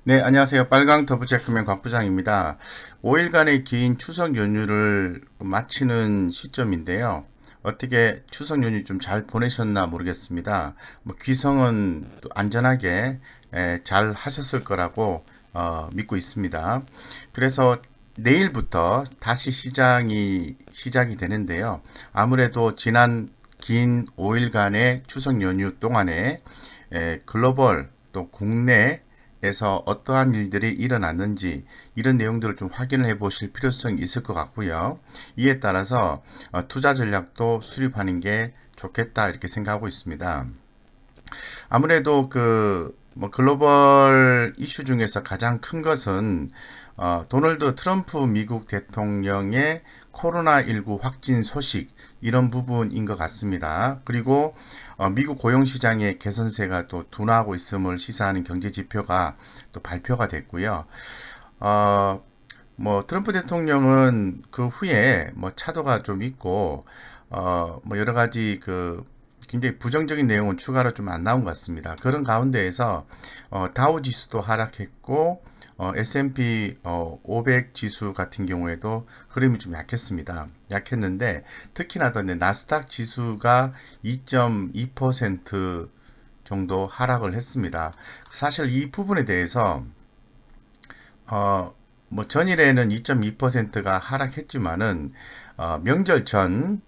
네, 안녕하세요. 빨강 더블체크맨 곽 부장입니다. 5일간의 긴 추석 연휴를 마치는 시점인데요. 어떻게 추석 연휴 좀 잘 보내셨나 모르겠습니다. 뭐 귀성은 또 안전하게 잘 하셨을 거라고 믿고 있습니다. 그래서 내일부터 다시 시작이 되는데요. 아무래도 지난 긴 5일간의 추석 연휴 동안에 글로벌 또 국내에서 어떠한 일들이 일어났는지 이런 내용들을 좀 확인을 해 보실 필요성이 있을 것 같고요. 이에 따라서 투자 전략도 수립하는 게 좋겠다 이렇게 생각하고 있습니다. 아무래도 뭐 글로벌 이슈 중에서 가장 큰 것은 도널드 트럼프 미국 대통령의 코로나19 확진 소식 이런 부분인 것 같습니다. 그리고 미국 고용시장의 개선세가 또 둔화하고 있음을 시사하는 경제 지표가 또 발표가 됐고요. 어, 뭐 트럼프 대통령은 그 후에 뭐 차도가 좀 있고 뭐 여러 가지 굉장히 부정적인 내용은 추가로 좀 안 나온 것 같습니다. 그런 가운데에서 다우 지수도 하락했고 S&P 500 지수 같은 경우에도 흐름이 좀 약했습니다. 약했는데 특히나 더 나스닥 지수가 2.2% 정도 하락을 했습니다. 사실 이 부분에 대해서 뭐 전일에는 2.2%가 하락했지만은 명절 전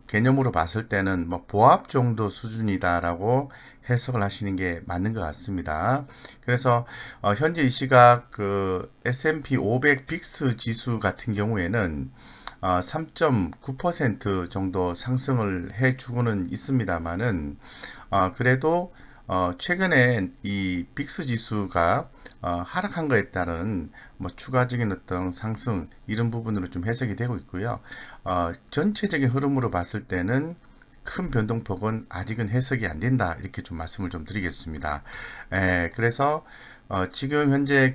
개념으로 봤을 때는 뭐 보합 정도 수준이다라고 해석을 하시는 게 맞는 것 같습니다. 그래서 현재 이 시각 S&P 500 빅스 지수 같은 경우에는 3.9% 정도 상승을 해주고는 있습니다만은 그래도 최근에 이 빅스 지수가 하락한 것에 따른 뭐 추가적인 어떤 상승 이런 부분으로 좀 해석이 되고 있고요. 전체적인 흐름으로 봤을 때는 큰 변동폭은 아직은 해석이 안 된다 이렇게 좀 말씀을 좀 드리겠습니다. 그래서 지금 현재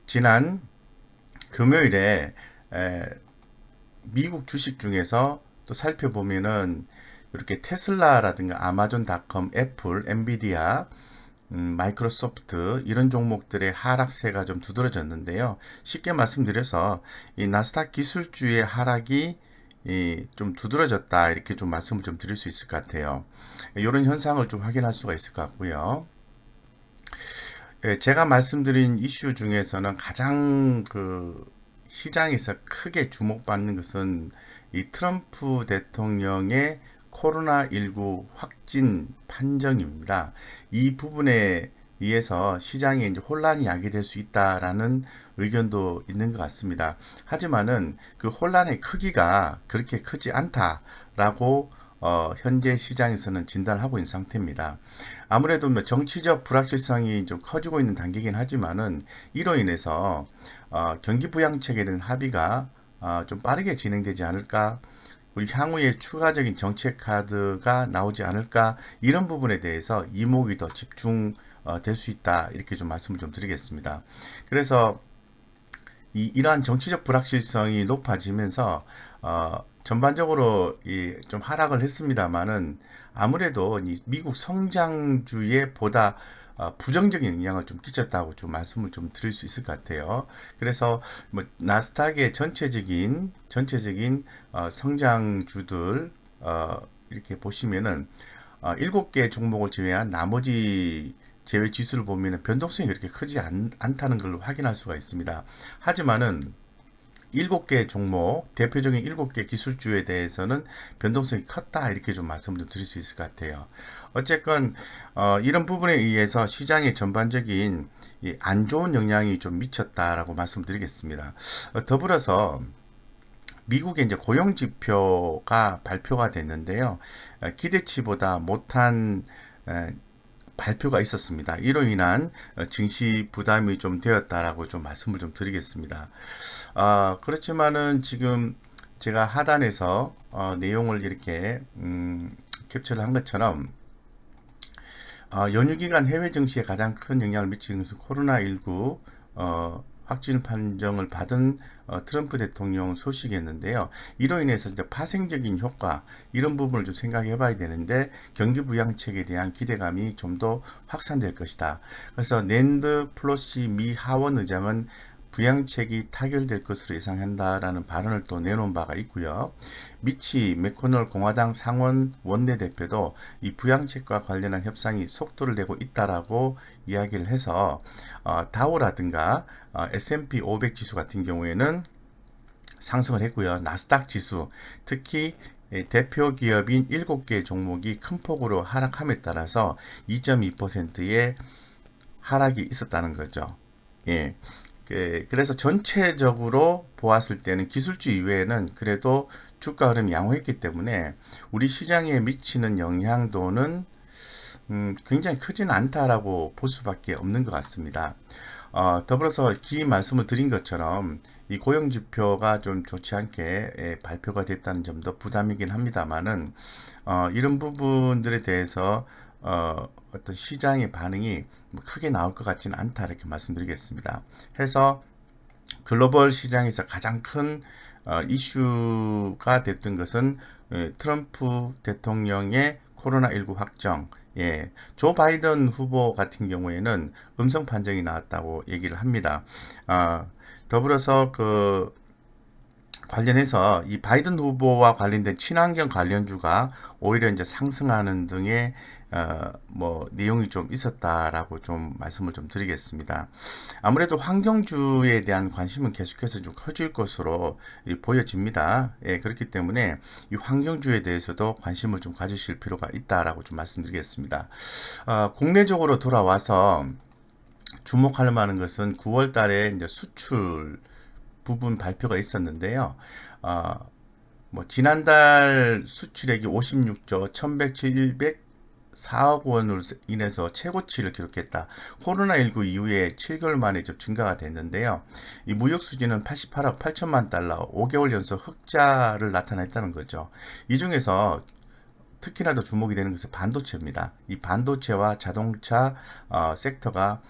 지난 금요일에 에, 미국 주식 중에서 또 살펴보면은 이렇게 테슬라라든가 아마존닷컴, 애플, 엔비디아, 마이크로소프트 이런 종목들의 하락세가 좀 두드러졌는데요. 쉽게 말씀드려서 이 나스닥 기술주의 하락이 좀 두드러졌다 이렇게 좀 말씀을 좀 드릴 수 있을 것 같아요. 이런 현상을 좀 확인할 수가 있을 것 같고요. 제가 말씀드린 이슈 중에서는 가장 시장에서 크게 주목받는 것은 이 트럼프 대통령의 코로나19 확진 판정입니다. 이 부분에 의해서 시장에 이제 혼란이 야기될 수 있다라는 의견도 있는 것 같습니다. 하지만은 그 혼란의 크기가 그렇게 크지 않다라고 현재 시장에서는 진단을 하고 있는 상태입니다. 아무래도 뭐 정치적 불확실성이 좀 커지고 있는 단계이긴 하지만은 이로 인해서 경기 부양책에 대한 합의가 좀 빠르게 진행되지 않을까, 우리 향후에 추가적인 정책 카드가 나오지 않을까 이런 부분에 대해서 이목이 더 집중 될 수 있다 이렇게 좀 말씀을 좀 드리겠습니다. 그래서 이러한 정치적 불확실성이 높아지면서 전반적으로 좀 하락을 했습니다만은 아무래도 이 미국 성장주에 보다 부정적인 영향을 좀 끼쳤다고 좀 말씀을 좀 드릴 수 있을 것 같아요. 그래서 뭐 나스닥의 전체적인 성장주들 이렇게 보시면은 7개 종목을 제외한 나머지 제외 지수를 보면 변동성이 그렇게 크지 않다는 걸 확인할 수가 있습니다. 하지만은 7개 종목, 대표적인 7개 기술주에 대해서는 변동성이 컸다 이렇게 좀 말씀을 좀 드릴 수 있을 것 같아요. 어쨌건 이런 부분에 의해서 시장의 전반적인 안 좋은 영향이 좀 미쳤다라고 말씀드리겠습니다. 더불어서 미국의 이제 고용 지표가 발표가 됐는데요. 기대치보다 못한 발표가 있었습니다. 이로 인한 증시 부담이 좀 되었다라고 좀 말씀을 좀 드리겠습니다. 그렇지만은 지금 제가 하단에서 내용을 이렇게 캡처를 한 것처럼 연휴 기간 해외 증시에 가장 큰 영향을 미치는 것은 코로나19 확진 판정을 받은 트럼프 대통령 소식이었는데요. 이로 인해서 이제 파생적인 효과 이런 부분을 좀 생각해 봐야 되는데 경기 부양책에 대한 기대감이 좀 더 확산될 것이다. 그래서 낸드 플로시 미 하원 의장은 부양책이 타결될 것으로 예상한다라는 발언을 또 내놓은 바가 있고요. 미치 맥코널 공화당 상원 원내대표도 이 부양책과 관련한 협상이 속도를 내고 있다라고 이야기를 해서 다우라든가 S&P 500 지수 같은 경우에는 상승을 했고요. 나스닥 지수 특히 대표 기업인 7개 종목이 큰 폭으로 하락함에 따라서 2.2%의 하락이 있었다는 거죠. 예. 그래서 전체적으로 보았을 때는 기술주 이외에는 그래도 주가 흐름이 양호했기 때문에 우리 시장에 미치는 영향도는 굉장히 크진 않다라고 볼 수밖에 없는 것 같습니다. 더불어서 기 말씀을 드린 것처럼 이 고용지표가 좀 좋지 않게 발표가 됐다는 점도 부담이긴 합니다만은 이런 부분들에 대해서 어떤 시장의 반응이 크게 나올 것 같지는 않다 이렇게 말씀드리겠습니다. 해서 글로벌 시장에서 가장 큰 이슈가 됐던 것은 트럼프 대통령의 코로나19 확정, 조 바이든 후보 같은 경우에는 음성 판정이 나왔다고 얘기를 합니다. 더불어서 관련해서 이 바이든 후보와 관련된 친환경 관련주가 오히려 이제 상승하는 등의 내용이 좀 있었다라고 좀 말씀을 좀 드리겠습니다. 아무래도 환경주에 대한 관심은 계속해서 좀 커질 것으로 보여집니다. 그렇기 때문에 이 환경주에 대해서도 관심을 좀 가지실 필요가 있다라고 좀 말씀드리겠습니다. 국내적으로 돌아와서 주목할 만한 것은 9월 달에 이제 수출 부분 발표가 있었는데요. 지난달 수출액이 56조 1104억 원으로 인해서 최고치를 기록했다. 코로나19 이후에 7개월 만에 좀 증가가 됐는데요. 이 무역 수지는 88억 8천만 달러, 5개월 연속 흑자를 나타냈다는 거죠. 이 중에서 특히나 더 주목이 되는 것은 반도체입니다. 이 반도체와 자동차 섹터가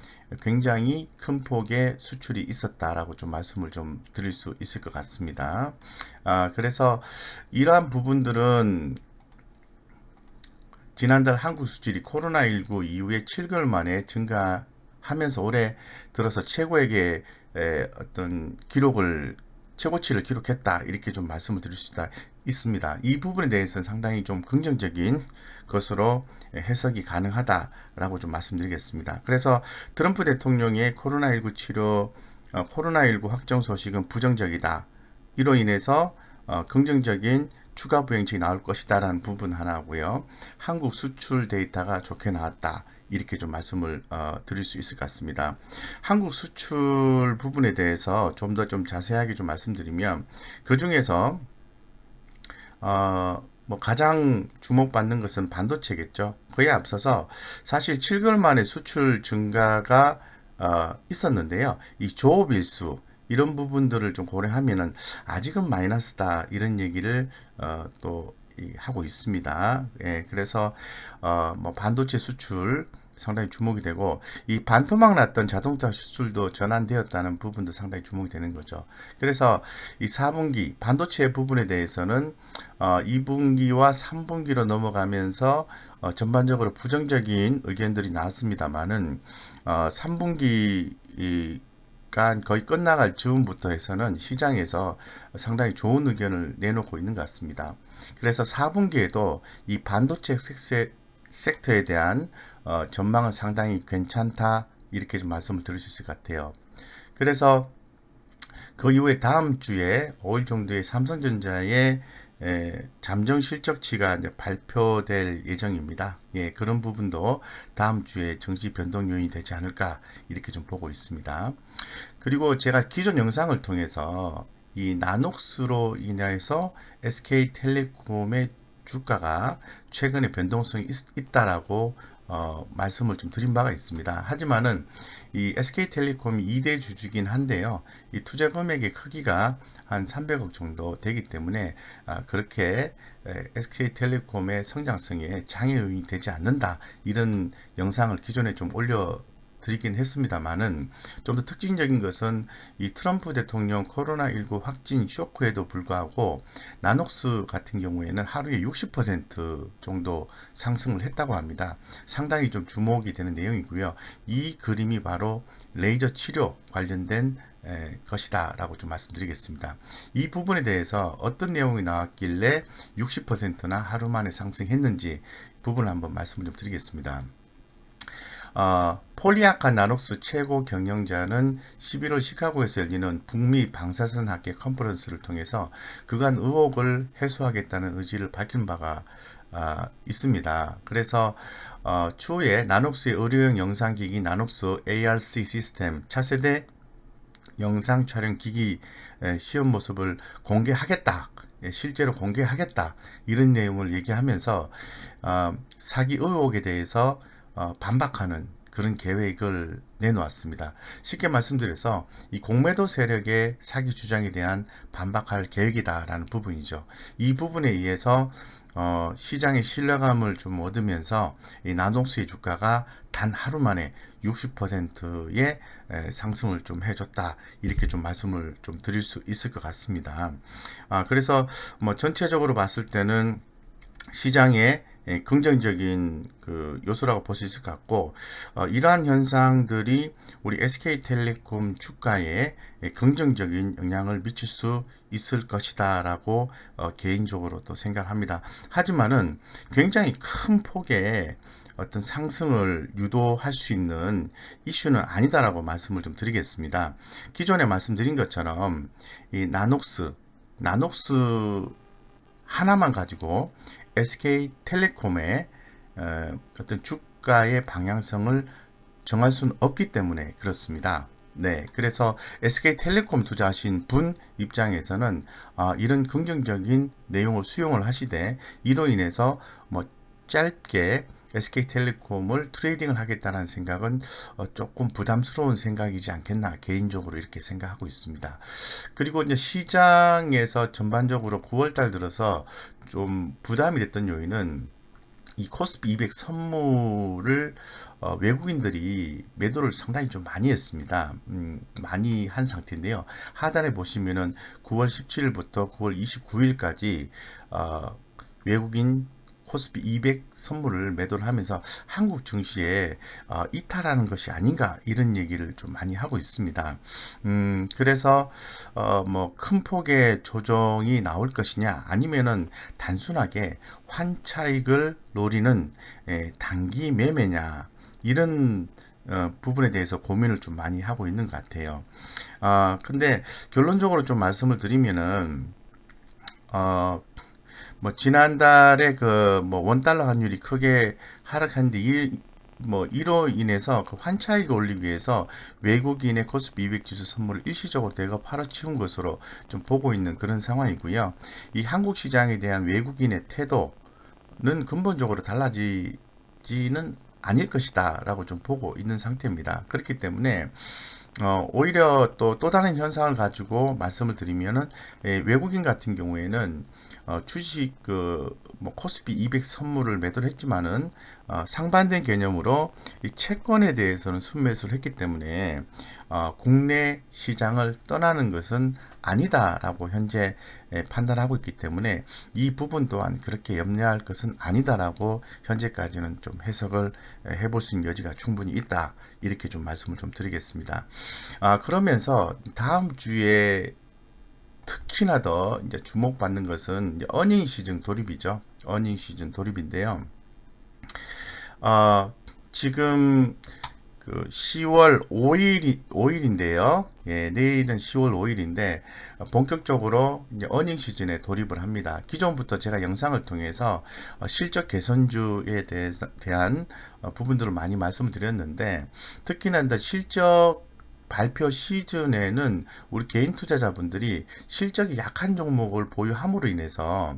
굉장히 큰 폭의 수출이 있었다라고 좀 말씀을 좀 드릴 수 있을 것 같습니다. 그래서 이러한 부분들은 지난달 한국 수출이 코로나19 이후에 7개월 만에 증가하면서 올해 들어서 최고액의 어떤 최고치를 기록했다 이렇게 좀 말씀을 드릴 수 있습니다. 이 부분에 대해서는 상당히 좀 긍정적인 것으로 해석이 가능하다라고 좀 말씀드리겠습니다. 그래서 트럼프 대통령의 코로나19 확정 소식은 부정적이다. 이로 인해서 긍정적인 추가 부양책이 나올 것이다라는 부분 하나고요. 한국 수출 데이터가 좋게 나왔다. 이렇게 좀 말씀을 드릴 수 있을 것 같습니다. 한국 수출 부분에 대해서 좀 더 좀 자세하게 좀 말씀드리면 그 중에서 가장 주목받는 것은 반도체겠죠. 그에 앞서서 사실 7개월 만에 수출 증가가 있었는데요. 이 조업 일수 이런 부분들을 좀 고려하면은 아직은 마이너스다 이런 얘기를 또 하고 있습니다. 그래서 반도체 수출 상당히 주목이 되고 이 반토막 났던 자동차 수출도 전환되었다는 부분도 상당히 주목이 되는 거죠. 그래서 이 4분기 반도체 부분에 대해서는 2분기와 3분기로 넘어가면서 전반적으로 부정적인 의견들이 나왔습니다만은 3분기 가 거의 끝나갈 즈음부터 해서는 시장에서 상당히 좋은 의견을 내놓고 있는 것 같습니다. 그래서 4분기에도 이 반도체 섹터에 대한 전망은 상당히 괜찮다 이렇게 좀 말씀을 드릴 수 있을 것 같아요. 그래서 그 이후에 다음 주에 5일 정도에 삼성전자의 잠정 실적치가 이제 발표될 예정입니다. 그런 부분도 다음 주에 정시 변동 요인이 되지 않을까 이렇게 좀 보고 있습니다. 그리고 제가 기존 영상을 통해서 이 나녹스로 인해서 SK텔레콤의 주가가 최근에 변동성이 있다라고 말씀을 좀 드린 바가 있습니다. 하지만은 이 SK텔레콤이 2대 주주긴 한데요. 이 투자 금액의 크기가 한 300억 정도 되기 때문에 그렇게 SK텔레콤의 성장성에 장애 요인이 되지 않는다. 이런 영상을 기존에 좀 올려 드리긴 했습니다만은 좀 더 특징적인 것은 이 트럼프 대통령 코로나19 확진 쇼크에도 불구하고 나녹스 같은 경우에는 하루에 60% 정도 상승을 했다고 합니다. 상당히 좀 주목이 되는 내용이고요. 이 그림이 바로 레이저 치료 관련된 것이다 라고 좀 말씀드리겠습니다. 이 부분에 대해서 어떤 내용이 나왔길래 60%나 하루 만에 상승했는지 부분을 한번 말씀을 좀 드리겠습니다. 폴리아카 나녹스 최고 경영자는 11월 시카고에서 열리는 북미 방사선 학계 컨퍼런스를 통해서 그간 의혹을 해소하겠다는 의지를 밝힌 바가 있습니다. 그래서 추후에 나녹스의 의료용 영상기기 나녹스 ARC 시스템 차세대 영상 촬영 기기 시험 모습을 공개하겠다. 실제로 공개하겠다. 이런 내용을 얘기하면서 사기 의혹에 대해서 반박하는 그런 계획을 내놓았습니다. 쉽게 말씀드려서 이 공매도 세력의 사기 주장에 대한 반박할 계획이다라는 부분이죠. 이 부분에 의해서 시장의 신뢰감을 좀 얻으면서 이 나녹스의 주가가 단 하루 만에 60%의 상승을 좀 해줬다 이렇게 좀 말씀을 좀 드릴 수 있을 것 같습니다. 그래서 뭐 전체적으로 봤을 때는 시장의 긍정적인 그 요소라고 볼 수 있을 것 같고 이러한 현상들이 우리 SK텔레콤 주가에 긍정적인 영향을 미칠 수 있을 것이다 라고 개인적으로 또 생각합니다. 하지만은 굉장히 큰 폭의 어떤 상승을 유도할 수 있는 이슈는 아니다라고 말씀을 좀 드리겠습니다. 기존에 말씀드린 것처럼 이 나녹스 하나만 가지고 SK텔레콤의 어떤 주가의 방향성을 정할 수는 없기 때문에 그렇습니다. 네, 그래서 SK텔레콤 투자하신 분 입장에서는 이런 긍정적인 내용을 수용을 하시되 이로 인해서 뭐 짧게 SK텔레콤을 트레이딩을 하겠다는 생각은 조금 부담스러운 생각이지 않겠나 개인적으로 이렇게 생각하고 있습니다. 그리고 이제 시장에서 전반적으로 9월달 들어서 좀 부담이 됐던 요인은 이 코스피 200 선물을 외국인들이 매도를 상당히 좀 많이 했습니다. 많이 한 상태인데요. 하단에 보시면은 9월 17일부터 9월 29일까지 외국인 코스피 200 선물을 매도를 하면서 한국 증시에 이탈하는 것이 아닌가 이런 얘기를 좀 많이 하고 있습니다. 그래서 뭐 큰 폭의 조정이 나올 것이냐 아니면은 단순하게 환차익을 노리는 단기 매매냐 이런 부분에 대해서 고민을 좀 많이 하고 있는 것 같아요. 근데 결론적으로 좀 말씀을 드리면은 뭐 지난달에 그 뭐 원달러 환율이 크게 하락했는데 이로 인해서 그 환차익을 올리기 위해서 외국인의 코스피 200 지수 선물을 일시적으로 대거 팔아치운 것으로 좀 보고 있는 그런 상황이고요. 이 한국 시장에 대한 외국인의 태도는 근본적으로 달라지지는 아닐 것이다 라고 좀 보고 있는 상태입니다. 그렇기 때문에 오히려 또 다른 현상을 가지고 말씀을 드리면은 외국인 같은 경우에는 주식 뭐 코스피 200 선물을 매도를 했지만은 상반된 개념으로 이 채권에 대해서는 순매수를 했기 때문에 국내 시장을 떠나는 것은 아니다라고 현재 판단하고 있기 때문에 이 부분 또한 그렇게 염려할 것은 아니다라고 현재까지는 좀 해석을 해볼 수 있는 여지가 충분히 있다 이렇게 좀 말씀을 좀 드리겠습니다. 그러면서 다음 주에 특히나 더 이제 주목받는 것은 이제 어닝 시즌 돌입이죠. 어닝 시즌 돌입인데요. 지금 그 10월 5일인데요. 예, 내일은 10월 5일인데 본격적으로 이제 어닝 시즌에 돌입을 합니다. 기존부터 제가 영상을 통해서 실적 개선주에 대한 부분들을 많이 말씀을 드렸는데 특히나 실적 발표 시즌에는 우리 개인 투자자분들이 실적이 약한 종목을 보유함으로 인해서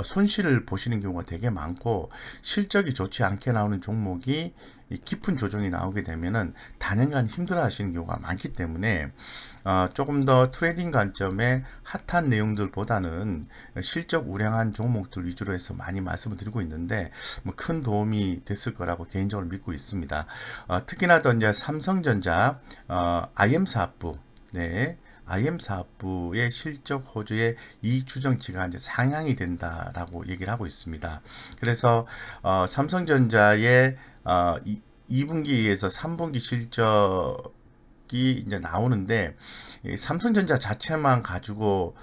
손실을 보시는 경우가 되게 많고 실적이 좋지 않게 나오는 종목이 이 깊은 조정이 나오게 되면은 단연간 힘들어 하시는 경우가 많기 때문에 조금 더 트레이딩 관점의 핫한 내용들보다는 실적 우량한 종목들 위주로 해서 많이 말씀을 드리고 있는데 뭐 큰 도움이 됐을 거라고 개인적으로 믿고 있습니다. 특히나 더 이제 삼성전자 IM 사업부, 네, IM 사업부의 실적 호조의 이익 추정치가 이제 상향이 된다라고 얘기를 하고 있습니다. 그래서 삼성전자의 2분기에서 3분기 실적이 이제 나오는데 삼성전자 자체만 가지고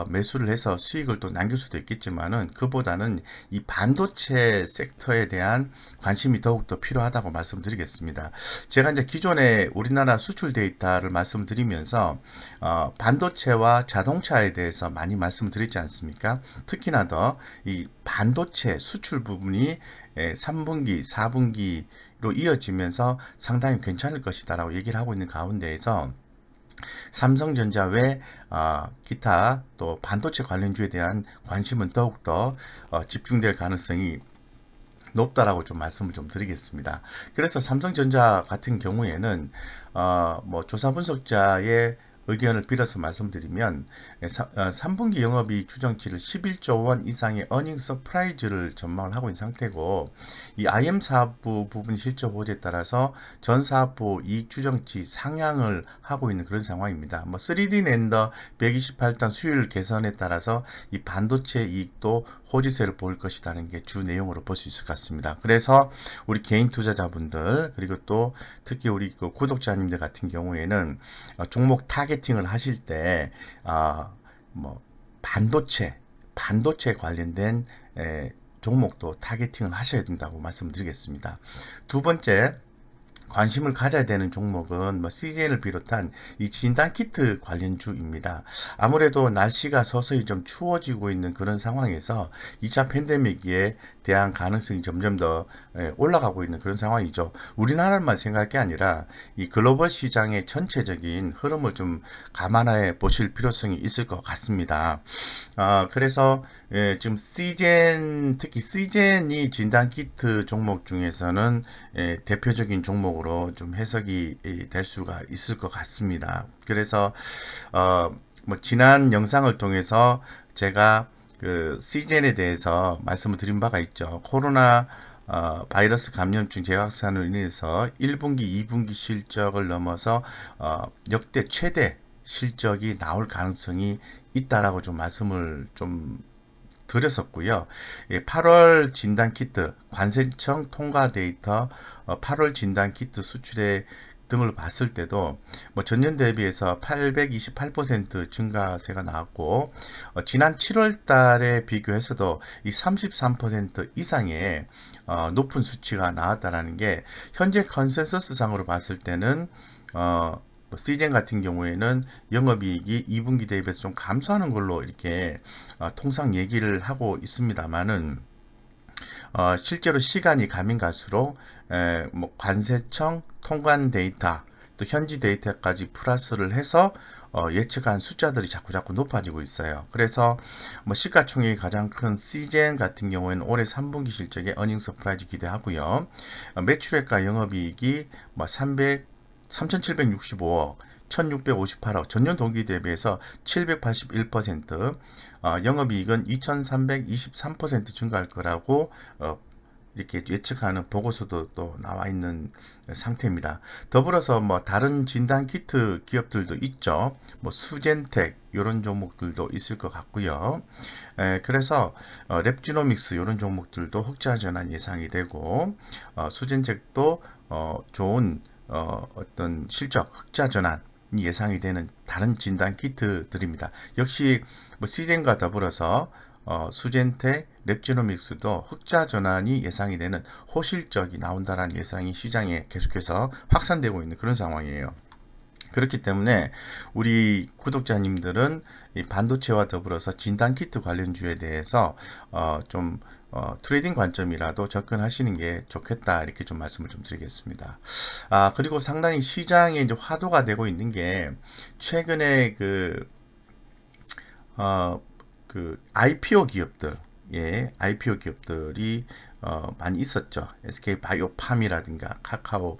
매수를 해서 수익을 또 남길 수도 있겠지만은 그보다는 이 반도체 섹터에 대한 관심이 더욱더 필요하다고 말씀드리겠습니다. 제가 이제 기존에 우리나라 수출 데이터를 말씀드리면서 반도체와 자동차에 대해서 많이 말씀드리지 않습니까? 특히나 더 이 반도체 수출 부분이 3분기, 4분기로 이어지면서 상당히 괜찮을 것이다라고 얘기를 하고 있는 가운데에서 삼성전자 외 기타 또 반도체 관련주에 대한 관심은 더욱더 집중될 가능성이 높다라고 좀 말씀을 좀 드리겠습니다. 그래서 삼성전자 같은 경우에는 뭐 조사 분석자의 의견을 빌어서 말씀드리면 3분기 영업이익 추정치를 11조 원 이상의 어닝 서프라이즈를 전망을 하고 있는 상태고 이 IM 사업부 부분 실적 호재에 따라서 전 사업부 이익 추정치 상향을 하고 있는 그런 상황입니다. 뭐 3D 낸더 128단 수율 개선에 따라서 이 반도체 이익도 호지세를 보일 것이라는 게 주 내용으로 볼 수 있을 것 같습니다. 그래서 우리 개인 투자자분들 그리고 또 특히 우리 그 구독자님들 같은 경우에는 종목 타겟팅을 하실 때 뭐 반도체 관련된 종목도 타겟팅을 하셔야 된다고 말씀드리겠습니다. 두 번째 관심을 가져야 되는 종목은 뭐 CGN을 비롯한 이 진단키트 관련주입니다. 아무래도 날씨가 서서히 좀 추워지고 있는 그런 상황에서 2차 팬데믹에 대한 가능성이 점점 더 올라가고 있는 그런 상황이죠. 우리나라만 생각할 게 아니라 이 글로벌 시장의 전체적인 흐름을 좀 감안해 보실 필요성이 있을 것 같습니다. 그래서 지금 CGN, 특히 CGN이 진단키트 종목 중에서는 대표적인 종목으로 좀 해석이 될 수가 있을 것 같습니다. 그래서 뭐 지난 영상을 통해서 제가 그 CGN에 대해서 말씀을 드린 바가 있죠. 코로나 바이러스 감염증 재확산으로 인해서 1분기, 2분기 실적을 넘어서 역대 최대 실적이 나올 가능성이 있다라고 좀 말씀을 좀 드렸었고요. 8월 진단키트 관세청 통과 데이터 8월 진단키트 수출액 등을 봤을 때도 뭐 전년 대비해서 828% 증가세가 나왔고 지난 7월 달에 비교해서도 이 33% 이상의 높은 수치가 나왔다라는 게 현재 컨센서스 상으로 봤을 때는 CGN 같은 경우에는 영업이익이 2분기 대비해서 좀 감소하는 걸로 이렇게 통상 얘기를 하고 있습니다만은 실제로 시간이 가면 갈수록 뭐 관세청 통관 데이터 또 현지 데이터까지 플러스를 해서 예측한 숫자들이 자꾸 높아지고 있어요. 그래서 뭐 시가총액이 가장 큰 CGN 같은 경우에는 올해 3분기 실적에 어닝 서프라이즈 기대하고요. 매출액과 영업이익이 뭐 3,765억, 1,658억, 전년 동기 대비해서 781%, 영업이익은 2,323% 증가할 거라고 이렇게 예측하는 보고서도 또 나와 있는 상태입니다. 더불어서 뭐 다른 진단 키트 기업들도 있죠. 뭐 수젠텍 이런 종목들도 있을 것 같고요. 그래서 랩지노믹스 이런 종목들도 흑자 전환 예상이 되고 수젠텍도 좋은 어떤 실적 흑자 전환이 예상이 되는 다른 진단 키트들입니다. 역시 뭐 CGN과 더불어서 수젠텍, 랩지노믹스도 흑자 전환이 예상이 되는 호실적이 나온다는 예상이 시장에 계속해서 확산되고 있는 그런 상황이에요. 그렇기 때문에 우리 구독자님들은 이 반도체와 더불어서 진단키트 관련주에 대해서 좀 트레이딩 관점이라도 접근하시는 게 좋겠다 이렇게 좀 말씀을 좀 드리겠습니다. 그리고 상당히 시장에 이제 화두가 되고 있는 게 최근에 그 IPO 기업들 IPO 기업들이 많이 있었죠. SK 바이오팜이라든가 카카오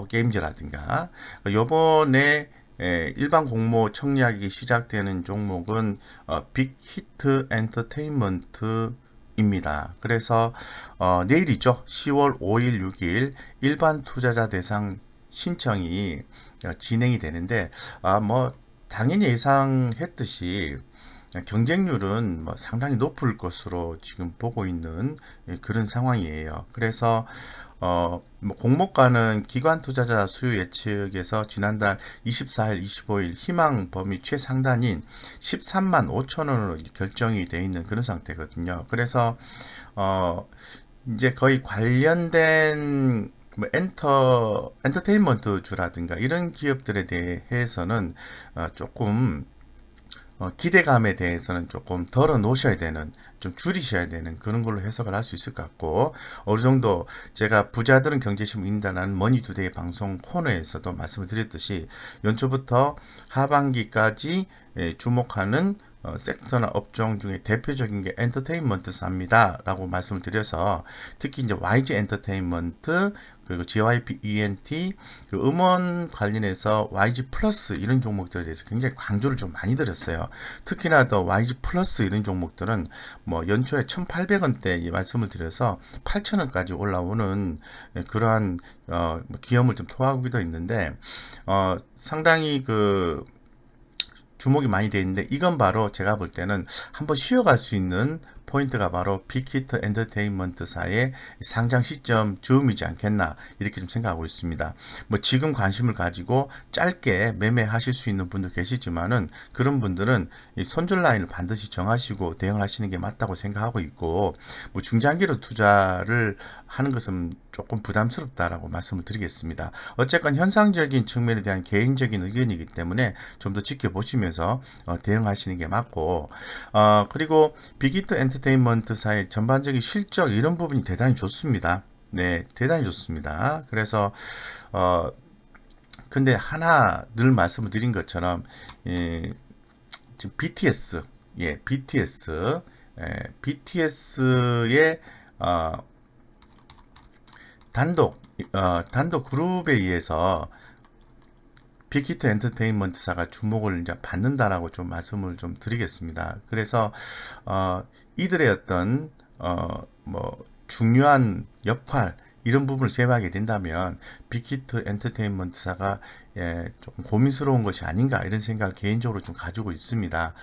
게임즈라든가. 요번에 일반 공모 청약이 시작되는 종목은 빅히트 엔터테인먼트입니다. 그래서 내일이죠. 10월 5일, 6일 일반 투자자 대상 신청이 진행이 되는데 뭐 당연히 예상했듯이 경쟁률은 뭐 상당히 높을 것으로 지금 보고 있는 그런 상황이에요. 그래서 뭐 공모가는 기관 투자자 수요 예측에서 지난달 24일, 25일 희망 범위 최상단인 13만 5천 원으로 결정이 되어 있는 그런 상태거든요. 그래서 이제 거의 관련된 뭐 엔터테인먼트주라든가 이런 기업들에 대해서는 조금 기대감에 대해서는 조금 덜어 놓으셔야 되는, 좀 줄이셔야 되는 그런 걸로 해석을 할 수 있을 것 같고, 어느 정도 제가 부자들은 경제신문 인단하는 머니투데이 방송 코너에서도 말씀을 드렸듯이 연초부터 하반기까지 주목하는 섹터나 업종 중에 대표적인 게 엔터테인먼트사입니다 라고 말씀을 드려서, 특히 이제 YG 엔터테인먼트, 그리고 JYP ENT, 그 음원 관련해서 YG 플러스 이런 종목들에 대해서 굉장히 강조를 좀 많이 드렸어요. 특히나 더 YG 플러스 이런 종목들은 뭐 연초에 1,800원대 말씀을 드려서 8,000원까지 올라오는 그러한 기염을 좀 토하기도 있는데, 상당히 그 주목이 많이 되어 있는데, 이건 바로 제가 볼 때는 한번 쉬어갈 수 있는 포인트가 바로 빅히트 엔터테인먼트사의 상장 시점 즈음이지 않겠나, 이렇게 좀 생각하고 있습니다. 뭐 지금 관심을 가지고 짧게 매매하실 수 있는 분도 계시지만은, 그런 분들은 이 손절 라인을 반드시 정하시고 대응하시는 게 맞다고 생각하고 있고, 뭐 중장기로 투자를 하는 것은 조금 부담스럽다라고 말씀을 드리겠습니다. 어쨌건 현상적인 측면에 대한 개인적인 의견이기 때문에 좀 더 지켜보시면서 대응하시는 게 맞고, 그리고 빅히트 엔터테인먼트사의 전반적인 실적 이런 부분이 대단히 좋습니다. 네, 대단히 좋습니다. 그래서 근데 하나 늘 말씀을 드린 것처럼 지금 BTS의 단독 그룹에 의해서 빅히트 엔터테인먼트사가 주목을 이제 받는다라고 좀 말씀을 좀 드리겠습니다. 그래서 이들의 어떤 뭐 중요한 역할 이런 부분을 제외하게 된다면 빅히트 엔터테인먼트사가 조금 고민스러운 것이 아닌가, 이런 생각을 개인적으로 좀 가지고 있습니다.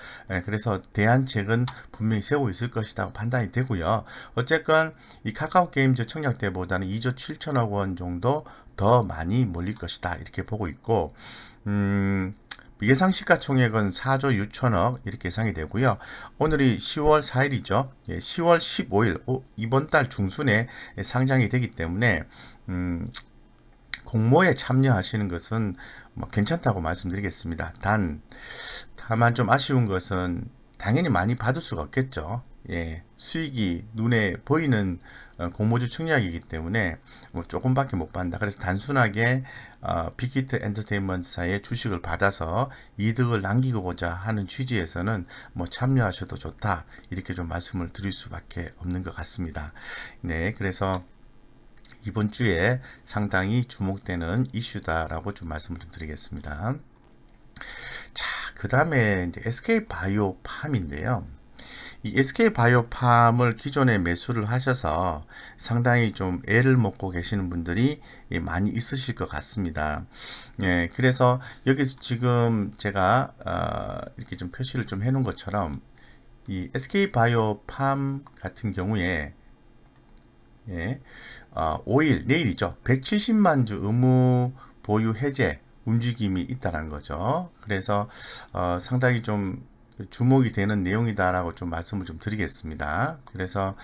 그래서 대안책은 분명히 세우고 있을 것이라고 판단이 되고요. 어쨌건 이 카카오 게임즈 청약 때보다는 2조 7천억 원 정도 더 많이 몰릴 것이다, 이렇게 보고 있고, 예상 시가총액은 4조 6천억 이렇게 예상이 되고요. 오늘이 10월 4일이죠. 10월 15일 이번 달 중순에 상장이 되기 때문에 공모에 참여하시는 것은 뭐 괜찮다고 말씀드리겠습니다. 다만 좀 아쉬운 것은 당연히 많이 받을 수가 없겠죠. 수익이 눈에 보이는 공모주 청약이기 때문에 뭐 조금밖에 못 받는다. 그래서 단순하게 빅히트 엔터테인먼트사의 주식을 받아서 이득을 남기고자 하는 취지에서는 뭐 참여하셔도 좋다, 이렇게 좀 말씀을 드릴 수밖에 없는 것 같습니다. 네, 그래서 이번 주에 상당히 주목되는 이슈다라고 좀 말씀을 좀 드리겠습니다. 자, 그 다음에 이제 SK 바이오팜인데요. 이 SK 바이오팜을 기존에 매수를 하셔서 상당히 좀 애를 먹고 계시는 분들이 많이 있으실 것 같습니다. 그래서 여기서 지금 제가 이렇게 좀 표시를 좀 해놓은 것처럼 이 SK 바이오팜 같은 경우에 5일 내일이죠. 170만 주 의무 보유 해제 움직임이 있다는 거죠. 그래서 상당히 좀 주목이 되는 내용이다라고 좀 말씀을 좀 드리겠습니다. 그래서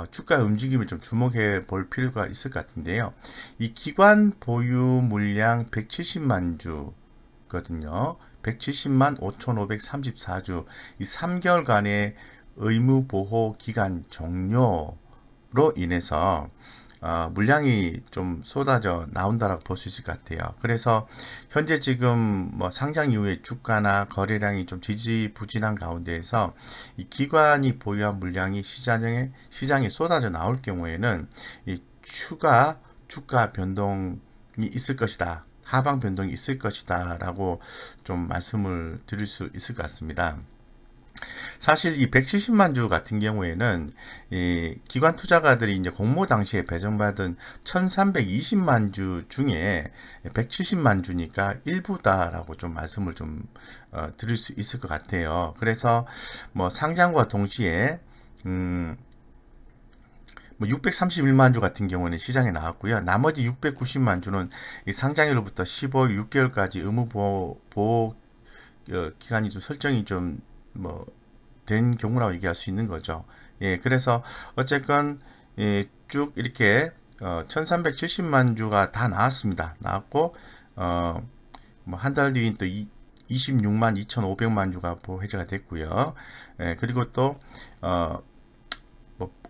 주가 움직임을 좀 주목해 볼 필요가 있을 것 같은데요. 이 기관 보유 물량 170만 주거든요. 170만 5,534주, 이 3개월간의 의무 보호 기간 종료로 인해서 물량이 좀 쏟아져 나온다라고 볼 수 있을 것 같아요. 그래서 현재 지금 뭐 상장 이후에 주가나 거래량이 좀 지지부진한 가운데에서 이 기관이 보유한 물량이 시장에 쏟아져 나올 경우에는 이 추가 주가 변동이 있을 것이다. 하방 변동이 있을 것이다 라고 좀 말씀을 드릴 수 있을 것 같습니다. 사실 이 170만 주 같은 경우에는 이 기관 투자가들이 이제 공모 당시에 배정받은 1320만 주 중에 170만 주니까 일부다라고 좀 말씀을 좀 드릴 수 있을 것 같아요. 그래서 뭐 상장과 동시에 뭐 631만 주 같은 경우는 시장에 나왔고요. 나머지 690만 주는 이 상장일로부터 15일 6개월까지 의무 보호 기간이 좀 설정이 좀 뭐 된 경우라고 얘기할 수 있는 거죠. 예, 그래서 어쨌건 예, 쭉 이렇게 1370만 주가 다 나왔습니다. 나왔고 뭐 한 달 뒤인 또 26만 2500만 주가 보호 해제가 됐고요. 예, 그리고 또 뭐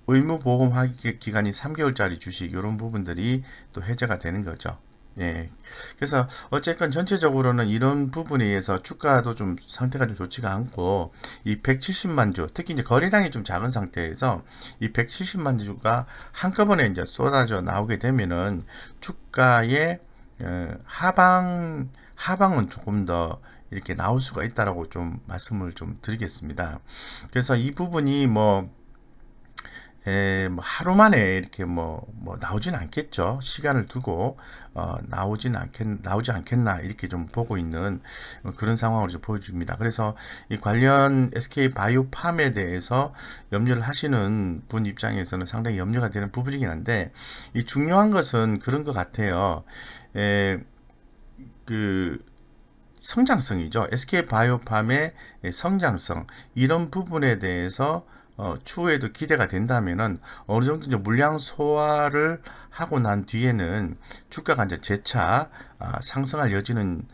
의무보험 기간이 3개월짜리 주식 이런 부분들이 또 해제가 되는 거죠. 예. 그래서 어쨌건 전체적으로는 이런 부분에 의해서 주가도 좀 상태가 좀 좋지가 않고 이 170만 주, 특히 이제 거래량이 좀 작은 상태에서 이 170만 주가 한꺼번에 이제 쏟아져 나오게 되면은 주가의 하방은 조금 더 이렇게 나올 수가 있다라고 좀 말씀을 좀 드리겠습니다. 그래서 이 부분이 뭐 뭐 하루 만에 이렇게 뭐 나오진 않겠죠. 시간을 두고 나오지 않겠나 이렇게 좀 보고 있는 그런 상황으로 좀 보여집니다. 그래서 이 관련 SK 바이오팜에 대해서 염려를 하시는 분 입장에서는 상당히 염려가 되는 부분이긴 한데 이 중요한 것은 그런 것 같아요. 그 성장성이죠. SK 바이오팜의 성장성 이런 부분에 대해서 추후에도 기대가 된다면은 어느 정도 이제 물량 소화를 하고 난 뒤에는 주가가 이제 재차 상승할 여지는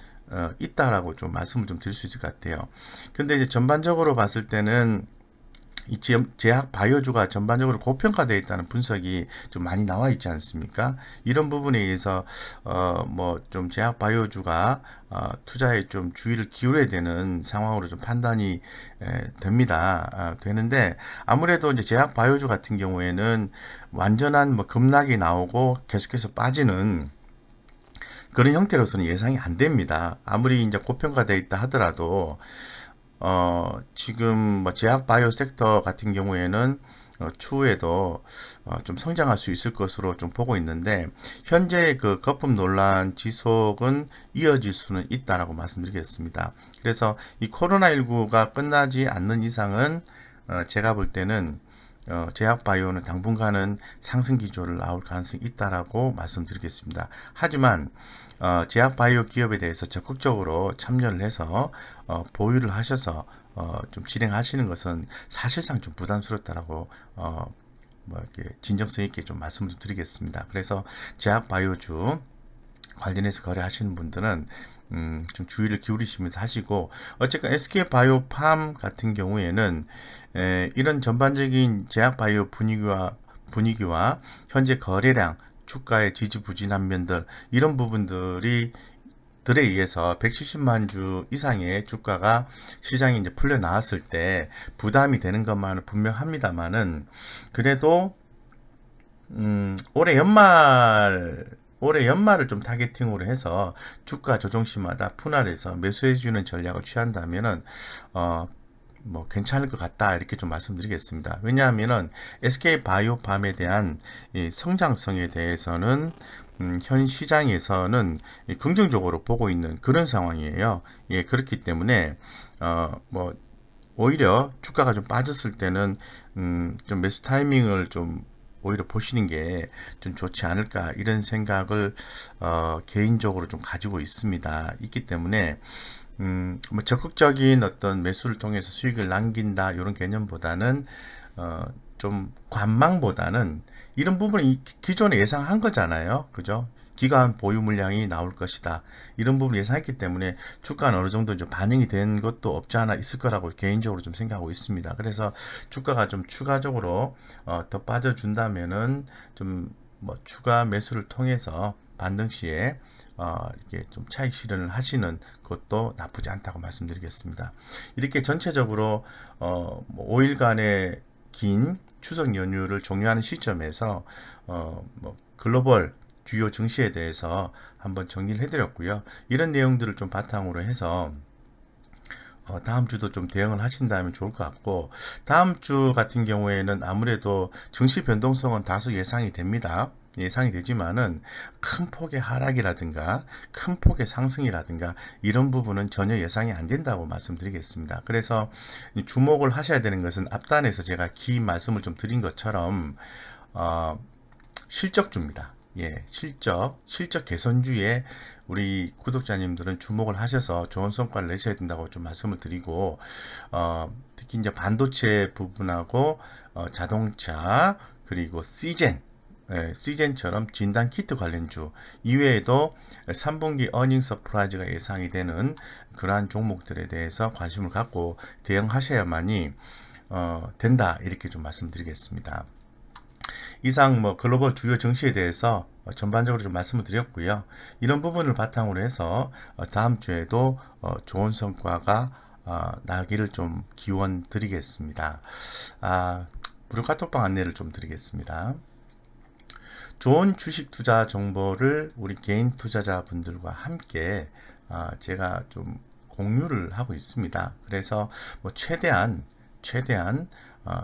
있다라고 좀 말씀을 좀 드릴 수 있을 것 같아요. 근데 이제 전반적으로 봤을 때는 이 제약 바이오주가 전반적으로 고평가되어 있다는 분석이 좀 많이 나와 있지 않습니까? 이런 부분에 의해서 뭐 좀 제약 바이오주가 투자에 좀 주의를 기울여야 되는 상황으로 좀 판단이 됩니다. 되는데 아무래도 이제 제약 바이오주 같은 경우에는 완전한 뭐 급락이 나오고 계속해서 빠지는 그런 형태로서는 예상이 안 됩니다. 아무리 이제 고평가되어 있다 하더라도 지금 뭐 제약 바이오 섹터 같은 경우에는 추후에도 좀 성장할 수 있을 것으로 좀 보고 있는데 현재 그 거품 논란 지속은 이어질 수는 있다라고 말씀드리겠습니다. 그래서 이 코로나19가 끝나지 않는 이상은 제가 볼 때는 제약 바이오는 당분간은 상승 기조를 나올 가능성이 있다라고 말씀드리겠습니다. 하지만 제약 바이오 기업에 대해서 적극적으로 참여를 해서 보유를 하셔서 좀 진행하시는 것은 사실상 좀 부담스럽다라고 뭐 이렇게 진정성 있게 좀 말씀을 좀 드리겠습니다. 그래서 제약 바이오주 관련해서 거래하시는 분들은 좀 주의를 기울이시면서 하시고 어쨌든 SK 바이오팜 같은 경우에는 이런 전반적인 제약 바이오 분위기와 현재 거래량 주가의 지지부진한 면들 이런 부분들이 들에 의해서 170만 주 이상의 주가가 시장에 이제 풀려 나왔을 때 부담이 되는 것만은 분명합니다만은 그래도 올해 연말을 좀 타겟팅으로 해서 주가 조정시마다 분할해서 매수해주는 전략을 취한다면은 뭐 괜찮을 것 같다 이렇게 좀 말씀드리겠습니다. 왜냐하면은 SK 바이오팜에 대한 이 성장성에 대해서는 현 시장에서는 긍정적으로 보고 있는 그런 상황이에요. 예, 그렇기 때문에 뭐 오히려 주가가 좀 빠졌을 때는 좀 매수 타이밍을 좀 오히려 보시는 게 좀 좋지 않을까 이런 생각을 개인적으로 좀 가지고 있기 때문에 뭐 적극적인 어떤 매수를 통해서 수익을 남긴다 이런 개념보다는 좀 관망보다는 이런 부분이 기존에 예상한 거잖아요. 그죠? 기간 보유 물량이 나올 것이다. 이런 부분 예상했기 때문에 주가는 어느 정도 좀 반영이 된 것도 없지 않아 있을 거라고 개인적으로 좀 생각하고 있습니다. 그래서 주가가 좀 추가적으로 더 빠져준다면은 좀 뭐 추가 매수를 통해서 반등 시에 이렇게 좀 차익 실현을 하시는 것도 나쁘지 않다고 말씀드리겠습니다. 이렇게 전체적으로 뭐 5일간의 긴 추석 연휴를 종료하는 시점에서 뭐 글로벌 주요 증시에 대해서 한번 정리를 해드렸고요. 이런 내용들을 좀 바탕으로 해서 다음 주도 좀 대응을 하신다면 좋을 것 같고, 다음 주 같은 경우에는 아무래도 증시 변동성은 다소 예상이 됩니다. 예상이 되지만은 큰 폭의 하락이라든가 큰 폭의 상승이라든가 이런 부분은 전혀 예상이 안 된다고 말씀드리겠습니다. 그래서 주목을 하셔야 되는 것은 앞단에서 제가 긴 말씀을 좀 드린 것처럼 실적주입니다. 예, 실적 개선주에 우리 구독자님들은 주목을 하셔서 좋은 성과를 내셔야 된다고 좀 말씀을 드리고, 특히 이제 반도체 부분하고, 자동차, 그리고 시젠처럼 진단 키트 관련주 이외에도 3분기 어닝 서프라이즈가 예상이 되는 그러한 종목들에 대해서 관심을 갖고 대응하셔야만이 된다, 이렇게 좀 말씀드리겠습니다. 이상 뭐 글로벌 주요 증시에 대해서 전반적으로 좀 말씀을 드렸고요. 이런 부분을 바탕으로 해서 다음 주에도 좋은 성과가 나기를 좀 기원 드리겠습니다. 무료 카톡방 안내를 좀 드리겠습니다. 좋은 주식 투자 정보를 우리 개인 투자자분들과 함께 제가 좀 공유를 하고 있습니다. 그래서 뭐 최대한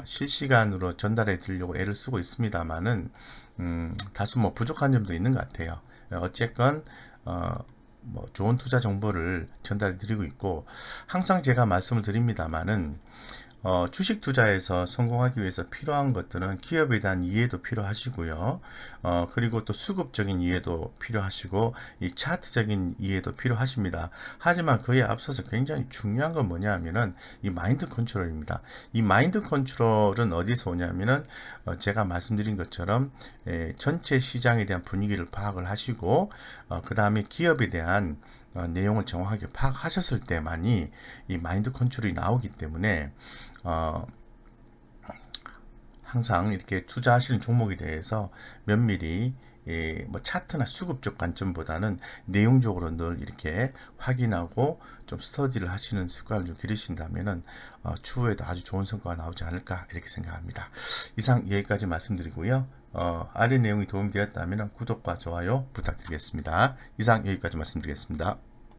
실시간으로 전달해 드리려고 애를 쓰고 있습니다만은 다소 뭐 부족한 점도 있는 것 같아요. 어쨌건 뭐 좋은 투자 정보를 전달해 드리고 있고, 항상 제가 말씀을 드립니다만은 주식 투자에서 성공하기 위해서 필요한 것들은 기업에 대한 이해도 필요하시고요. 그리고 또 수급적인 이해도 필요하시고, 이 차트적인 이해도 필요하십니다. 하지만 그에 앞서서 굉장히 중요한 건 뭐냐 하면은 이 마인드 컨트롤입니다. 이 마인드 컨트롤은 어디서 오냐면은 제가 말씀드린 것처럼 전체 시장에 대한 분위기를 파악을 하시고, 그 다음에 기업에 대한 내용을 정확하게 파악하셨을 때만이 이 마인드 컨트롤이 나오기 때문에 항상 이렇게 투자하시는 종목에 대해서 면밀히 뭐 차트나 수급적 관점보다는 내용적으로 늘 이렇게 확인하고 좀 스터디를 하시는 습관을 좀 기르신다면은 추후에도 아주 좋은 성과가 나오지 않을까, 이렇게 생각합니다. 이상 여기까지 말씀드리고요. 아래 내용이 도움이 되었다면 구독과 좋아요 부탁드리겠습니다. 이상 여기까지 말씀드리겠습니다.